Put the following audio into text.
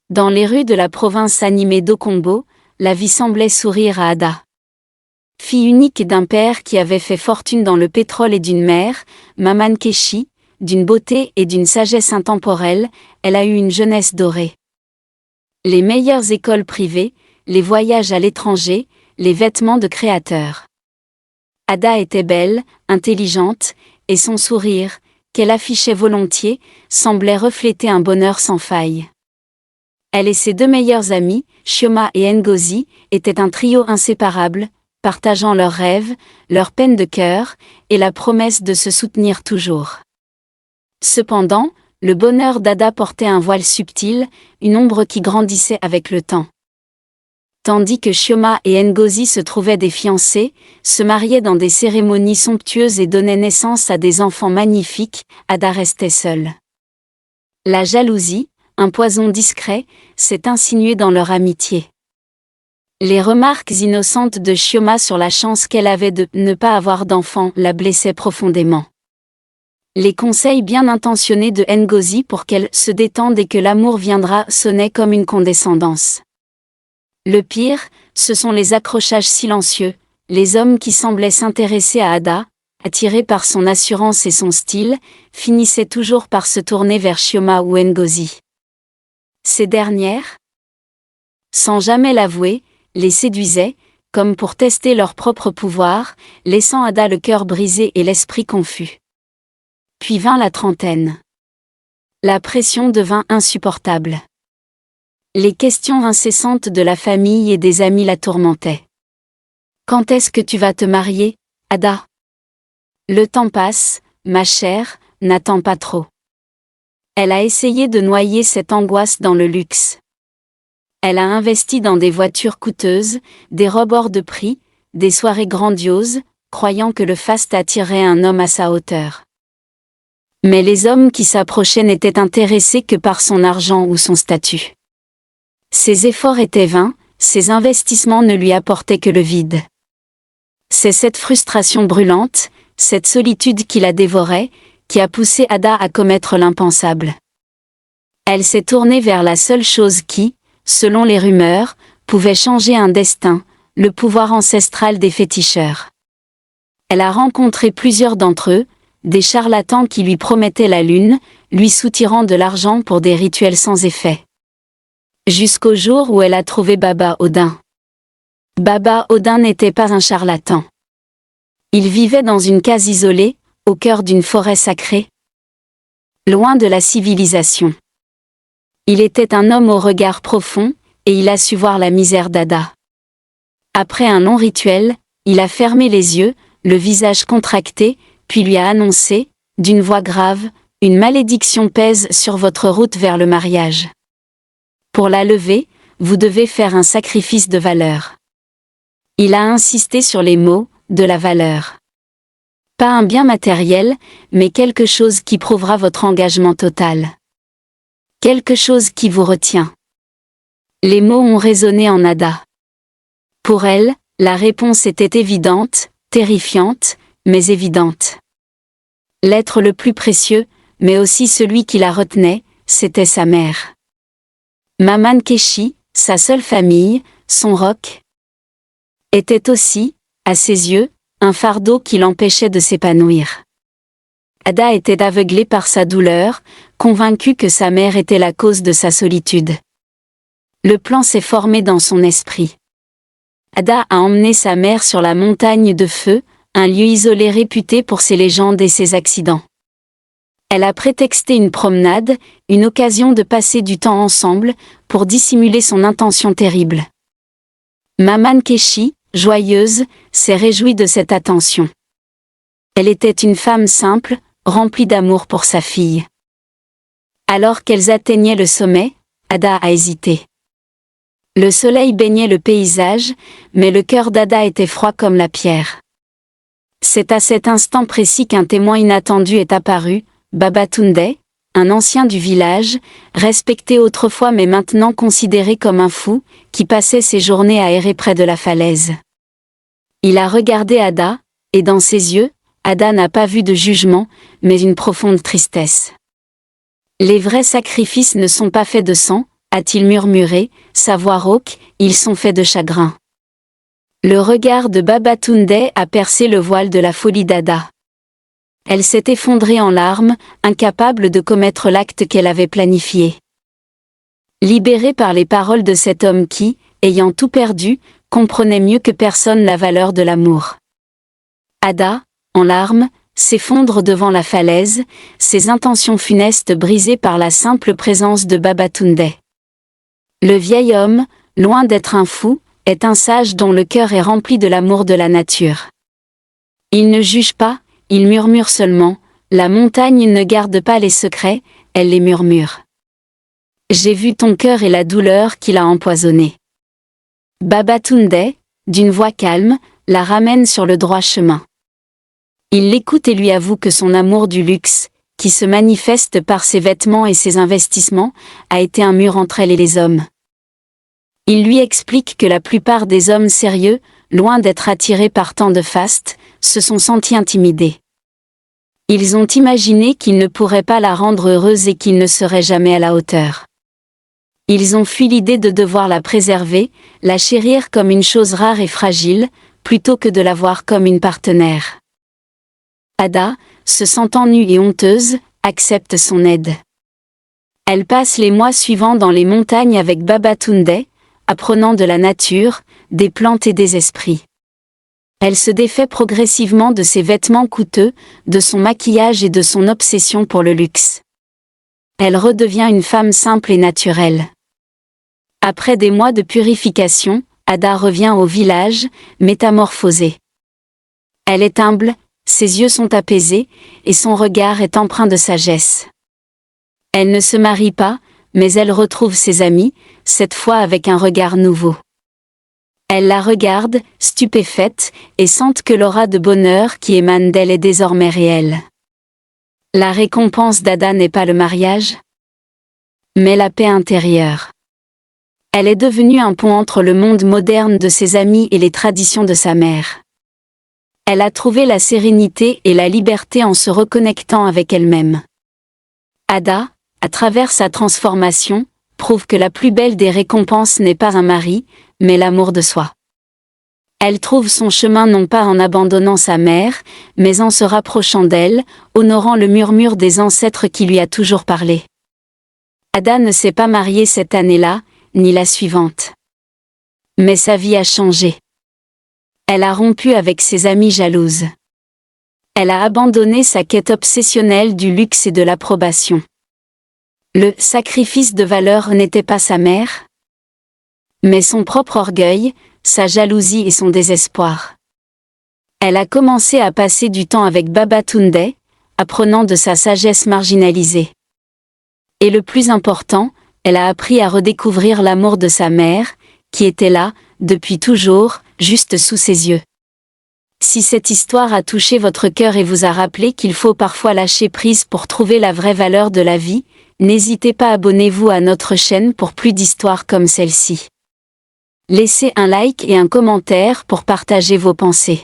Dans les rues de la province animée d'Okombo, la vie semblait sourire à Ada. Fille unique d'un père qui avait fait fortune dans le pétrole et d'une mère, Maman Keshi, d'une beauté et d'une sagesse intemporelle, elle a eu une jeunesse dorée. Les meilleures écoles privées, les voyages à l'étranger, les vêtements de créateurs. Ada était belle, intelligente, et son sourire, qu'elle affichait volontiers, semblait refléter un bonheur sans faille. Elle et ses deux meilleures amies, Chioma et Ngozi, étaient un trio inséparable, partageant leurs rêves, leurs peines de cœur, et la promesse de se soutenir toujours. Cependant, le bonheur d'Ada portait un voile subtil, une ombre qui grandissait avec le temps. Tandis que Chioma et Ngozi se trouvaient des fiancés, se mariaient dans des cérémonies somptueuses et donnaient naissance à des enfants magnifiques, Ada restait seule. La jalousie, un poison discret, s'est insinué dans leur amitié. Les remarques innocentes de Chioma sur la chance qu'elle avait de ne pas avoir d'enfant la blessaient profondément. Les conseils bien intentionnés de Ngozi pour qu'elle se détende et que l'amour viendra sonnaient comme une condescendance. Le pire, ce sont les accrochages silencieux, les hommes qui semblaient s'intéresser à Ada, attirés par son assurance et son style, finissaient toujours par se tourner vers Chioma ou Ngozi. Ces dernières, sans jamais l'avouer, les séduisaient, comme pour tester leur propre pouvoir, laissant Ada le cœur brisé et l'esprit confus. Puis vint la trentaine. La pression devint insupportable. Les questions incessantes de la famille et des amis la tourmentaient. Quand est-ce que tu vas te marier, Ada? Le temps passe, ma chère, n'attends pas trop. Elle a essayé de noyer cette angoisse dans le luxe. Elle a investi dans des voitures coûteuses, des robes hors de prix, des soirées grandioses, croyant que le faste attirerait un homme à sa hauteur. Mais les hommes qui s'approchaient n'étaient intéressés que par son argent ou son statut. Ses efforts étaient vains, ses investissements ne lui apportaient que le vide. C'est cette frustration brûlante, cette solitude qui la dévorait, qui a poussé Ada à commettre l'impensable. Elle s'est tournée vers la seule chose qui, selon les rumeurs, pouvait changer un destin, le pouvoir ancestral des féticheurs. Elle a rencontré plusieurs d'entre eux, des charlatans qui lui promettaient la lune, lui soutirant de l'argent pour des rituels sans effet. Jusqu'au jour où elle a trouvé Baba Odin. Baba Odin n'était pas un charlatan. Il vivait dans une case isolée, au cœur d'une forêt sacrée. Loin de la civilisation. Il était un homme au regard profond, et il a su voir la misère d'Ada. Après un long rituel, il a fermé les yeux, le visage contracté, puis lui a annoncé, d'une voix grave, « Une malédiction pèse sur votre route vers le mariage. Pour la lever, vous devez faire un sacrifice de valeur. » Il a insisté sur les mots, de la valeur. Pas un bien matériel, mais quelque chose qui prouvera votre engagement total. Quelque chose qui vous retient. Les mots ont résonné en Ada. Pour elle, la réponse était évidente, terrifiante, mais évidente. L'être le plus précieux, mais aussi celui qui la retenait, c'était sa mère. Maman Keshi, sa seule famille, son roc, était aussi, à ses yeux, un fardeau qui l'empêchait de s'épanouir. Ada était aveuglée par sa douleur, convaincue que sa mère était la cause de sa solitude. Le plan s'est formé dans son esprit. Ada a emmené sa mère sur la montagne de feu, un lieu isolé réputé pour ses légendes et ses accidents. Elle a prétexté une promenade, une occasion de passer du temps ensemble, pour dissimuler son intention terrible. Maman Keshi, joyeuse, s'est réjouie de cette attention. Elle était une femme simple, remplie d'amour pour sa fille. Alors qu'elles atteignaient le sommet, Ada a hésité. Le soleil baignait le paysage, mais le cœur d'Ada était froid comme la pierre. C'est à cet instant précis qu'un témoin inattendu est apparu, Babatunde, un ancien du village, respecté autrefois mais maintenant considéré comme un fou, qui passait ses journées à errer près de la falaise. Il a regardé Ada, et dans ses yeux, Ada n'a pas vu de jugement, mais une profonde tristesse. Les vrais sacrifices ne sont pas faits de sang, a-t-il murmuré, sa voix rauque, ils sont faits de chagrin. Le regard de Babatunde a percé le voile de la folie d'Ada. Elle s'est effondrée en larmes, incapable de commettre l'acte qu'elle avait planifié. Libérée par les paroles de cet homme qui, ayant tout perdu, comprenait mieux que personne la valeur de l'amour. Ada, en larmes, s'effondre devant la falaise, ses intentions funestes brisées par la simple présence de Babatunde. Le vieil homme, loin d'être un fou, est un sage dont le cœur est rempli de l'amour de la nature. Il ne juge pas, il murmure seulement, la montagne ne garde pas les secrets, elle les murmure. J'ai vu ton cœur et la douleur qui l'a empoisonné. Babatunde, d'une voix calme, la ramène sur le droit chemin. Il l'écoute et lui avoue que son amour du luxe, qui se manifeste par ses vêtements et ses investissements, a été un mur entre elle et les hommes. Il lui explique que la plupart des hommes sérieux, loin d'être attirés par tant de faste, se sont sentis intimidés. Ils ont imaginé qu'ils ne pourraient pas la rendre heureuse et qu'ils ne seraient jamais à la hauteur. Ils ont fui l'idée de devoir la préserver, la chérir comme une chose rare et fragile, plutôt que de la voir comme une partenaire. Ada, se sentant nue et honteuse, accepte son aide. Elle passe les mois suivants dans les montagnes avec Babatunde, apprenant de la nature, des plantes et des esprits. Elle se défait progressivement de ses vêtements coûteux, de son maquillage et de son obsession pour le luxe. Elle redevient une femme simple et naturelle. Après des mois de purification, Ada revient au village, métamorphosée. Elle est humble, ses yeux sont apaisés, et son regard est empreint de sagesse. Elle ne se marie pas, mais elle retrouve ses amis, cette fois avec un regard nouveau. Elle la regarde, stupéfaite, et sent que l'aura de bonheur qui émane d'elle est désormais réelle. La récompense d'Ada n'est pas le mariage, mais la paix intérieure. Elle est devenue un pont entre le monde moderne de ses amis et les traditions de sa mère. Elle a trouvé la sérénité et la liberté en se reconnectant avec elle-même. Ada, à travers sa transformation, prouve que la plus belle des récompenses n'est pas un mari, mais l'amour de soi. Elle trouve son chemin non pas en abandonnant sa mère, mais en se rapprochant d'elle, honorant le murmure des ancêtres qui lui a toujours parlé. Ada ne s'est pas mariée cette année-là, ni la suivante. Mais sa vie a changé. Elle a rompu avec ses amies jalouses. Elle a abandonné sa quête obsessionnelle du luxe et de l'approbation. Le sacrifice de valeur n'était pas sa mère, mais son propre orgueil, sa jalousie et son désespoir. Elle a commencé à passer du temps avec Babatunde, apprenant de sa sagesse marginalisée. Et le plus important, elle a appris à redécouvrir l'amour de sa mère, qui était là, depuis toujours, juste sous ses yeux. Si cette histoire a touché votre cœur et vous a rappelé qu'il faut parfois lâcher prise pour trouver la vraie valeur de la vie, n'hésitez pas à abonnez-vous à notre chaîne pour plus d'histoires comme celle-ci. Laissez un like et un commentaire pour partager vos pensées.